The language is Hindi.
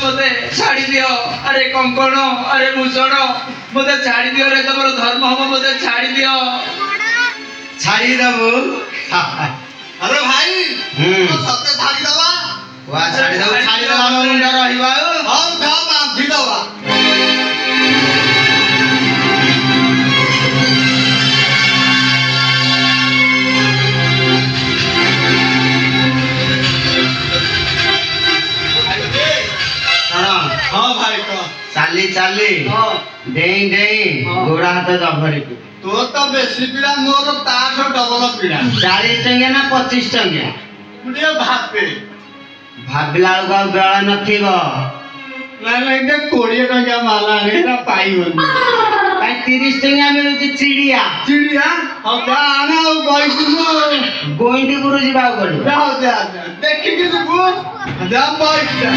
मते छाड़ी दियो अरे कंकण अरे भूषण मते छाड़ी दियो रे तमरो धर्म हम मते छाड़ी दियो छाड़ी दबु अरे भाई तो सत्य छाड़ी दवा वा छाड़ी दबा मुंडा रहिबा हम गाँव बांधी दवा हाँ भाई कह चाली चाली डेई डेई गोड़ा हाथ जभरी तो बेसी पीड़ा मोर ताठ डबल पीड़ा 40 टंकिया ना 25 टंकिया मुझे भाबे भाबिला बेଳକୁ ବେଳ ନଥିବ नहीं नहीं 20 टंकिया माला नहीं ना पाई होनी କାଇଁ 30 ଟଙ୍କିଆ ମିଳୁଛି ଚିଡ଼ିଆ चिड़िया हम आना हो गई तुम ଗୋଇଁଠିପୁର ଯିବାକୁ ପଡ଼ିବ जाओ जा देखी कि तू जा बैठ जा